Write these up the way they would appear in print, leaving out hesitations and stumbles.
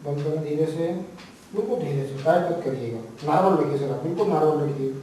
बंद करें धीरे से, बिल्कुल धीरे से, टाइट मत करिएगा, नॉर्मल रखिए सर, आप बिल्कुल नॉर्मल रखिए।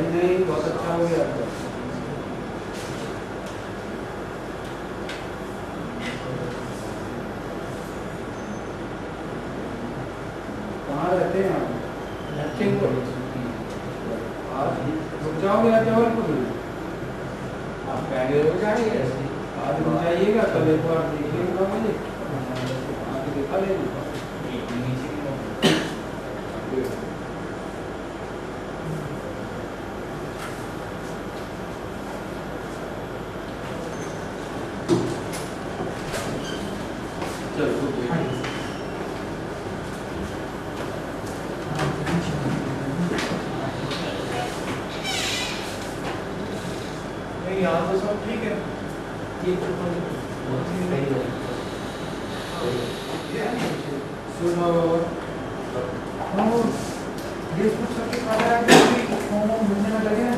नहीं, बहुत अच्छा हो गया। कहाँ रहते हैं आप? लखीमपुर। आज रुक जाओगे या जबलपुर में? आप पहले रुक जाएंगे, आज रुक जाइएगा, कल एक बार देखिएगा, मुझे आके देखा लेंगे। यहाँ तो सब ठीक है, ये सुनो ये कुछ सबके खाना घूमने में लगे हैं।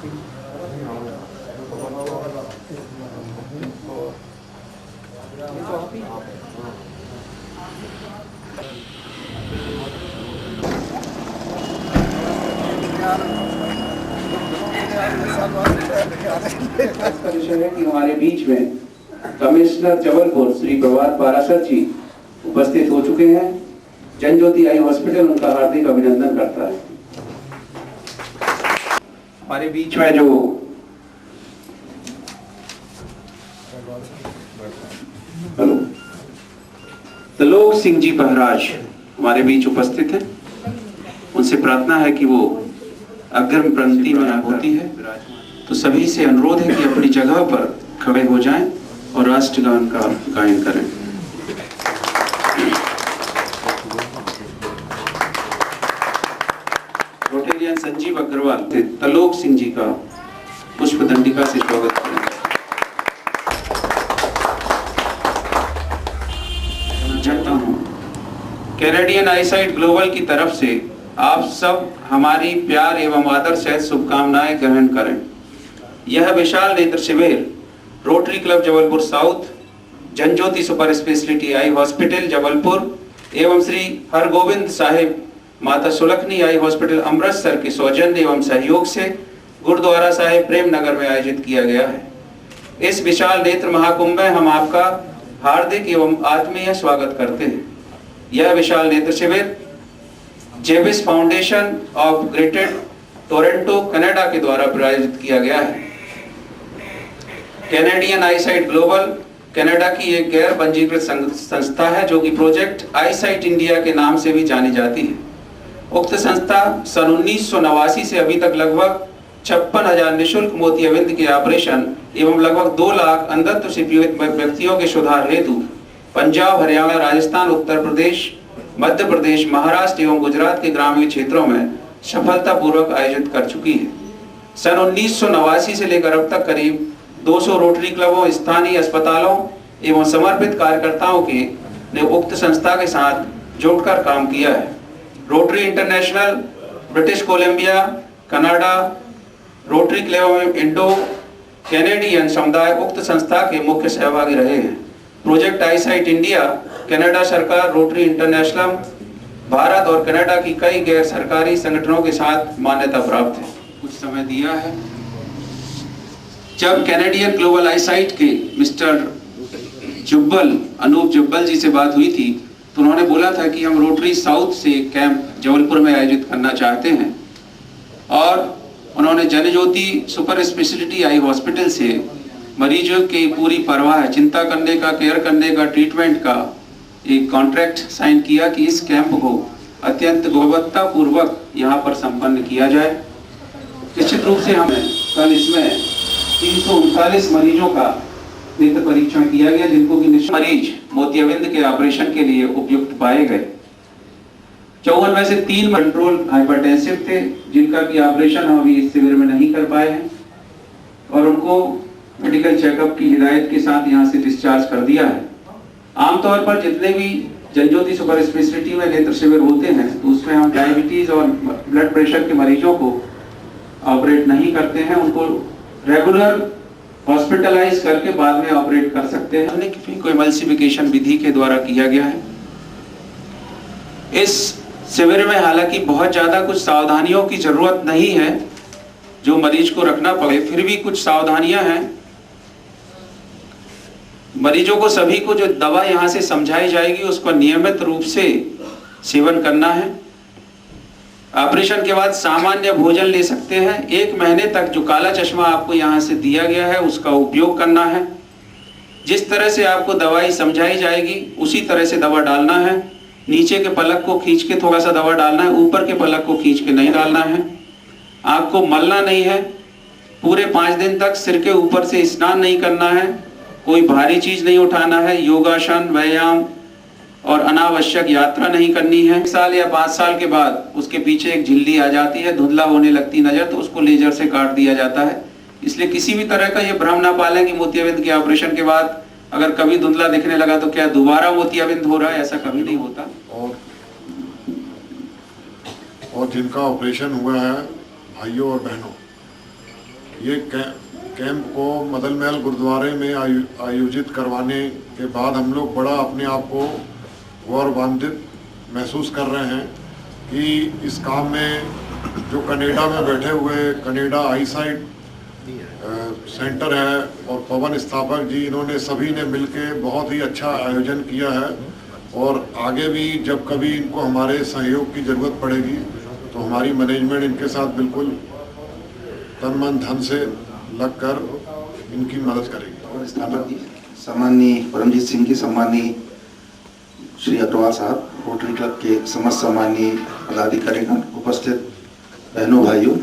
परिषद है कि हमारे बीच में कमिश्नर जबलपुर श्री प्रभात पाराशर जी उपस्थित हो चुके हैं। जनज्योति आई हॉस्पिटल उनका हार्दिक अभिनंदन करता है। हमारे बीच में जो त्रिलोक सिंह जी महाराज हमारे बीच उपस्थित हैं। उनसे प्रार्थना है कि वो अग्रिम पंक्ति में होती है तो सभी से अनुरोध है कि अपनी जगह पर खड़े हो जाएं और राष्ट्रगान का गायन करें। रोटेरियन संजीव अग्रवाल त्रिलोक सिंह जी का पुष्प दंडिका से स्वागत करें। चाहता हूं कैनेडियन आईसाइट ग्लोबल की तरफ से आप सब हमारी प्यार एवं आदर सहित शुभकामनाएं ग्रहण करें। यह विशाल नेत्र शिविर rotary club Jabalpur south, Janjyoti super specialty eye hospital Jabalpur एवं श्री हरगोविंद साहिब माता सुलखनी आई हॉस्पिटल अमृतसर के सौजन्य एवं सहयोग से गुरुद्वारा साहिब प्रेम नगर में आयोजित किया गया है। इस विशाल नेत्र महाकुंभ में हम आपका हार्दिक एवं आत्मीय स्वागत करते हैं। यह विशाल नेत्र शिविर Jebis foundation of Greater Toronto Canada के द्वारा प्रायोजित किया गया है। कैनेडियन आईसाइट ग्लोबल कनाडा की एक गैर पंजीकृत संस्था है जो कि प्रोजेक्ट आईसाइट इंडिया के नाम से भी जानी जाती है। उक्त संस्था सन 1989 से अभी तक लगभग 56,000 निःशुल्क मोतियाबिंद के ऑपरेशन एवं लगभग 2 लाख अंधत्व से पीड़ित व्यक्तियों के सुधार हेतु पंजाब, हरियाणा, राजस्थान, उत्तर प्रदेश, मध्य प्रदेश, महाराष्ट्र एवं गुजरात के ग्रामीण क्षेत्रों में सफलतापूर्वक आयोजित कर चुकी है। सन 1989 से लेकर अब तक करीब 200 रोटरी क्लबों, स्थानीय अस्पतालों एवं समर्पित कार्यकर्ताओं के ने उक्त संस्था के साथ जुड़कर काम किया है। Rotary international, British Columbia, Canada, rotary club में इंडो कैनेडियन समुदाय उक्त संस्था के मुख्य सहभागी रहे हैं। प्रोजेक्ट आईसाइट इंडिया कनाडा सरकार, रोटरी इंटरनेशनल, भारत और कनाडा की कई गैर सरकारी संगठनों के साथ मान्यता प्राप्त है। कुछ समय दिया है। जब कैनेडियन ग्लोबल आईसाइट के मिस्टर जुब्बल, अनूप जुब्बल जी से बात हुई थी तो उन्होंने बोला था कि हम रोटरी साउथ से कैंप जबलपुर में आयोजित करना चाहते हैं और उन्होंने जनज्योति सुपर स्पेशलिटी आई हॉस्पिटल से मरीजों की पूरी परवाह, चिंता करने का, केयर करने का, ट्रीटमेंट का एक कॉन्ट्रैक्ट साइन किया कि इस कैंप को अत्यंत गुणवत्ता पूर्वक यहाँ पर संपन्न किया जाए। निश्चित रूप से हमें कल इसमें 339 मरीजों का नेत्र परीक्षण किया गया जिनको कि मरीज मोतियाबिंद के ऑपरेशन के लिए उपयुक्त पाए गए। 54 में से 3 कंट्रोल हाइपरटेंसिव थे जिनका कि ऑपरेशन हम अभी इस शिविर में नहीं कर पाए हैं और उनको मेडिकल चेकअप की हिदायत के साथ यहाँ से डिस्चार्ज कर दिया है। आमतौर पर जितने भी जनज्योति सुपर स्पेशलिटी में नेत्र शिविर होते हैं तो उसमें हम डायबिटीज और ब्लड प्रेशर के मरीजों को ऑपरेट नहीं करते हैं, उनको रेगुलर हॉस्पिटलाइज करके बाद में ऑपरेट कर सकते हैं। को एमल्सिफिकेशन विधि के द्वारा किया गया है। इस शिविर में हालांकि बहुत ज्यादा कुछ सावधानियों की जरूरत नहीं है जो मरीज को रखना पड़े, फिर भी कुछ सावधानियां हैं। मरीजों को सभी को जो दवा यहाँ से समझाई जाएगी उसका नियमित रूप से सेवन करना है। ऑपरेशन के बाद सामान्य भोजन ले सकते हैं। 1 महीने तक जो काला चश्मा आपको यहाँ से दिया गया है उसका उपयोग करना है। जिस तरह से आपको दवाई समझाई जाएगी उसी तरह से दवा डालना है। नीचे के पलक को खींच के थोड़ा सा दवा डालना है, ऊपर के पलक को खींच के नहीं डालना है। आपको मलना नहीं है। पूरे 5 दिन तक सिर के ऊपर से स्नान नहीं करना है। कोई भारी चीज नहीं उठाना है। योगासन, व्यायाम और अनावश्यक यात्रा नहीं करनी है। 1 साल या 5 साल के बाद उसके पीछे एक झिल्ली आ जाती है, धुंधला होने लगती नजर, तो उसको लेजर से काट दिया जाता है। इसलिए किसी भी तरह का ये भ्रम ना पालें कि मोतियाबिंद के ऑपरेशन के बाद अगर कभी धुंधला दिखने लगा तो क्या दोबारा मोतियाबिंद हो रहा है, ऐसा कभी नहीं होता। और जिनका ऑपरेशन हुआ है भाइयों और बहनों, ये कैंप को मदन महल गुरुद्वारे में आयोजित करवाने के बाद हम लोग बड़ा अपने आप को गौरवान्वित महसूस कर रहे हैं कि इस काम में जो कनाडा में बैठे हुए कनाडा आईसाइट सेंटर है और पवन स्थापक जी, इन्होंने सभी ने मिलके बहुत ही अच्छा आयोजन किया है। और आगे भी जब कभी इनको हमारे सहयोग की ज़रूरत पड़ेगी तो हमारी मैनेजमेंट इनके साथ बिल्कुल तन मन धन से लगकर इनकी मदद करेगी। स्थापक सम्माननीय परमजीत सिंह जी, सम्माननीय श्री अग्रवाल साहब, रोटरी क्लब के समस्त सम्माननीय पदाधिकारीगण, उपस्थित बहनों भाइयों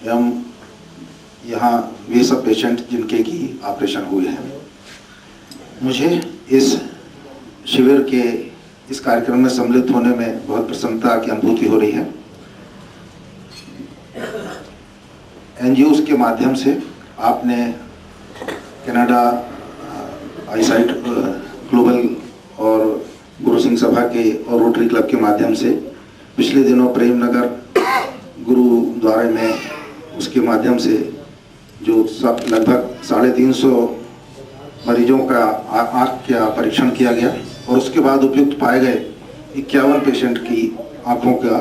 एवं यहाँ वे सब पेशेंट जिनके की ऑपरेशन हुए हैं, मुझे इस शिविर के इस कार्यक्रम में सम्मिलित होने में बहुत प्रसन्नता की अनुभूति हो रही है। एनजीओ के माध्यम से आपने कनाडा आईसाइट ग्लोबल और गुरु सिंह सभा के और रोटरी क्लब के माध्यम से पिछले दिनों प्रेमनगर गुरुद्वारे में उसके माध्यम से जो सब लगभग 350 मरीजों का आँख का परीक्षण किया गया और उसके बाद उपयुक्त पाए गए 51 पेशेंट की आँखों का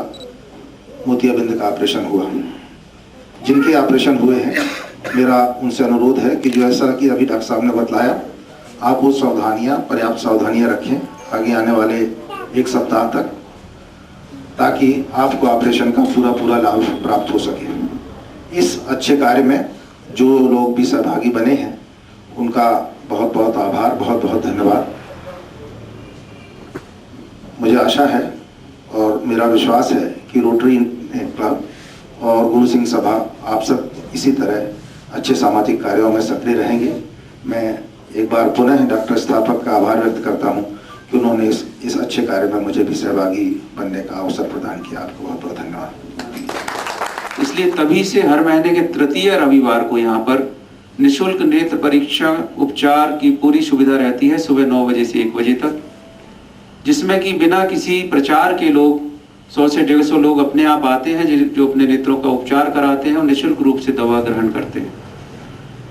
मोतियाबिंद का ऑपरेशन हुआ। जिनके ऑपरेशन हुए हैं, मेरा उनसे अनुरोध है कि जो ऐसा कि अभी डॉक्टर साहब ने बतलाया, आप वो सावधानियाँ, पर्याप्त सावधानियाँ रखें आगे आने वाले एक सप्ताह तक, ताकि आपको ऑपरेशन का पूरा लाभ प्राप्त हो सके। इस अच्छे कार्य में जो लोग भी सहभागी बने हैं उनका बहुत बहुत आभार, बहुत बहुत धन्यवाद। मुझे आशा है और मेरा विश्वास है कि रोटरी क्लब और गुरु सिंह सभा आप सब इसी तरह अच्छे सामाजिक कार्यों में सक्रिय रहेंगे। मैं एक बार पुनः डॉक्टर स्थापक का आभार व्यक्त करता हूं कि उन्होंने इस अच्छे कार्य में मुझे भी सहभागी बनने का अवसर प्रदान किया। आपको बहुत बहुत धन्यवाद। इसलिए तभी से हर महीने के तृतीय रविवार को यहाँ पर निःशुल्क नेत्र परीक्षा उपचार की पूरी सुविधा रहती है, सुबह 9 बजे से 1 बजे तक, जिसमें कि बिना किसी प्रचार के लोग 100 से 150 लोग अपने आप आते हैं जो अपने नेत्रों का उपचार कराते हैं और निःशुल्क रूप से दवा ग्रहण करते हैं।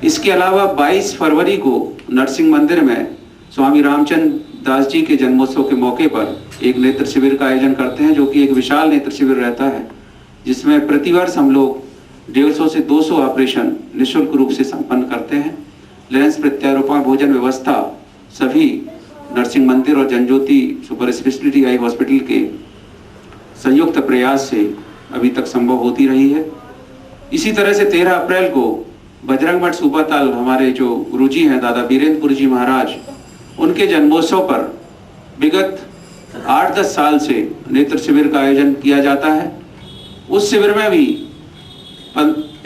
इसके अलावा 22 फरवरी को नरसिंह मंदिर में स्वामी रामचंद्र दास जी के जन्मोत्सव के मौके पर एक नेत्र शिविर का आयोजन करते हैं, जो कि एक विशाल नेत्र शिविर रहता है, जिसमें प्रतिवर्ष हम लोग 150 से 200 ऑपरेशन निःशुल्क रूप से संपन्न करते हैं। लेंस प्रत्यारोपण भोजन व्यवस्था सभी नरसिंह मंदिर और जनज्योति सुपर स्पेशलिटी आई हॉस्पिटल के संयुक्त प्रयास से अभी तक संभव होती रही है। इसी तरह से 13 अप्रैल को बजरंग मठ सूबाताल हमारे जो गुरुजी हैं दादा बीरेंद्रपुर जी महाराज, उनके जन्मोत्सव पर विगत 8-10 साल से नेत्र शिविर का आयोजन किया जाता है। उस शिविर में भी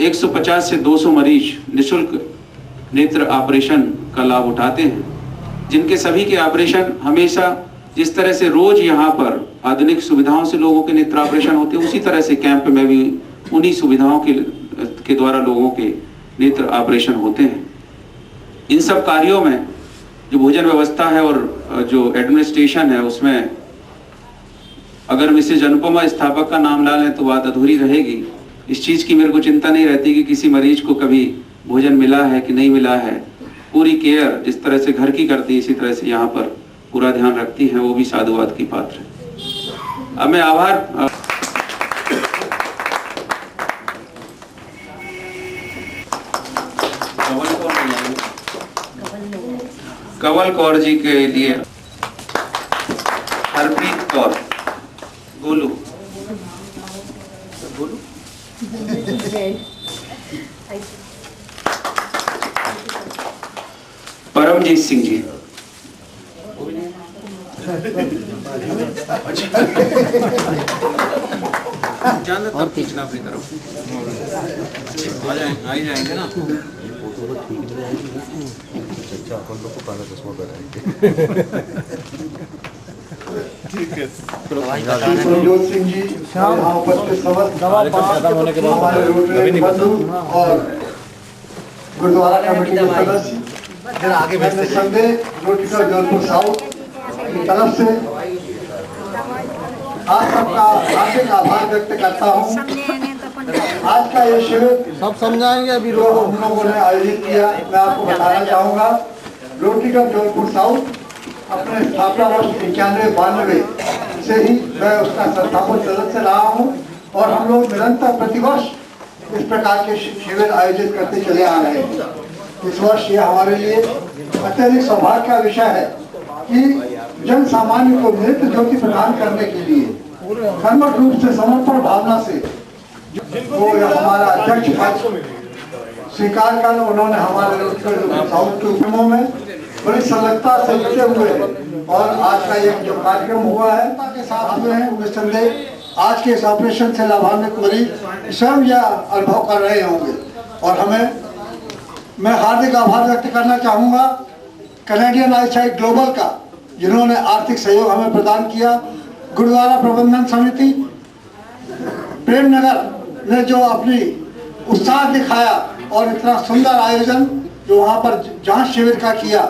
150 से 200 मरीज निःशुल्क नेत्र ऑपरेशन का लाभ उठाते हैं, जिनके सभी के ऑपरेशन हमेशा जिस तरह से रोज यहाँ पर आधुनिक सुविधाओं से लोगों के नेत्र ऑपरेशन होते हैं, उसी तरह से कैंप में भी उन्हीं सुविधाओं के द्वारा लोगों के नेत्र ऑपरेशन होते हैं। इन सब कार्यों में जो भोजन व्यवस्था है और जो एडमिनिस्ट्रेशन है, उसमें अगर मिसेज अनुपमा स्थापक का नाम ला लें तो बात अधूरी रहेगी। इस चीज़ की मेरे को चिंता नहीं रहती कि किसी मरीज को कभी भोजन मिला है कि नहीं मिला है। पूरी केयर जिस तरह से घर की करती है, इसी तरह से यहाँ पर पूरा ध्यान रखती है, वो भी साधुवाद की पात्र है। अब मैं आभार कंवल कौर जी के लिए हरप्रीत कौर, गोलू परमजीत सिंह जी, और खींचना अपनी तरफ आ ही जाएंगे ना। प्रभजोत सिंह जी, यहाँ उपस्थित समस्त हमारे रोटरी बंधु और गुरुद्वारा कमेटी के सदस्य, मैंने संदेह रोटरी क्लब जौनपुर साउथ की तरफ से आप सबका हार्दिक आभार व्यक्त करता हूँ आज का ये शिविर सब समझाएंगे अभी जो हम लोगों ने आयोजित किया, मैं आपको बताना चाहूँगा। रोटरी क्लब जबलपुर साउथ अपने स्थापना वर्ष 91-92 से ही मैं उसका संस्थापक सदस्य रहा हूँ और हम लोग निरंतर प्रतिवर्ष इस प्रकार के शिविर आयोजित करते चले आ रहे हैं। इस वर्ष ये हमारे लिए अत्यधिक सौभाग्य का विषय है कि जन सामान्य को नृत्य ज्योति प्रदान करने के लिए कर्मठ रूप से समर्पण भावना से वो हमारा अध्यक्ष पद स्वीकार कर उन्होंने हमारे साउथ के उपक्रमों में बड़ी संलग्नता से जुटे हुए हैं और आज का ये जो कार्यक्रम हुआ है के साथ हुए हैं, निस्संदेह आज के इस ऑपरेशन से लाभान्वित मरीज स्वयं यह अनुभव कर रहे होंगे। और मैं हार्दिक आभार व्यक्त करना चाहूँगा कैनेडियन आईसाइट ग्लोबल का, जिन्होंने आर्थिक सहयोग हमें प्रदान किया। गुरुद्वारा प्रबंधन समिति प्रेमनगर ने जो अपनी उत्साह दिखाया और इतना सुंदर आयोजन जो वहाँ पर जांच शिविर का किया,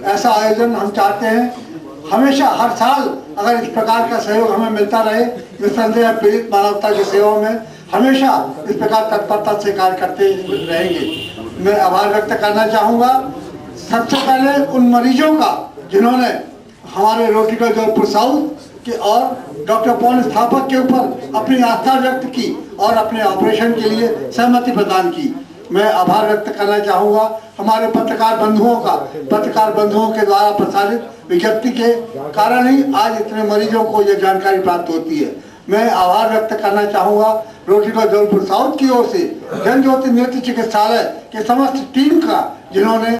ऐसा आयोजन हम चाहते हैं हमेशा हर साल अगर इस प्रकार का सहयोग हमें मिलता रहे। निस्संदेह पीड़ित मानवता की सेवा में हमेशा इस प्रकार तत्परता से कार्य करते रहेंगे। मैं आभार व्यक्त करना चाहूँगा सबसे पहले उन मरीजों का जिन्होंने हमारे रोटरी क्लब जबलपुर साउथ के और डॉक्टर पवन स्थापक के ऊपर अपनी आस्था व्यक्त की और अपने ऑपरेशन के लिए सहमति प्रदान की। मैं आभार व्यक्त करना चाहूँगा हमारे पत्रकार बंधुओं के द्वारा प्रसारित विज्ञप्ति के कारण ही आज इतने मरीजों को यह जानकारी प्राप्त होती है। मैं आभार व्यक्त करना चाहूँगा रोटरी क्लब जबलपुर साउथ की ओर से जन ज्योति नृत्य चिकित्सालय के समस्त टीम का, जिन्होंने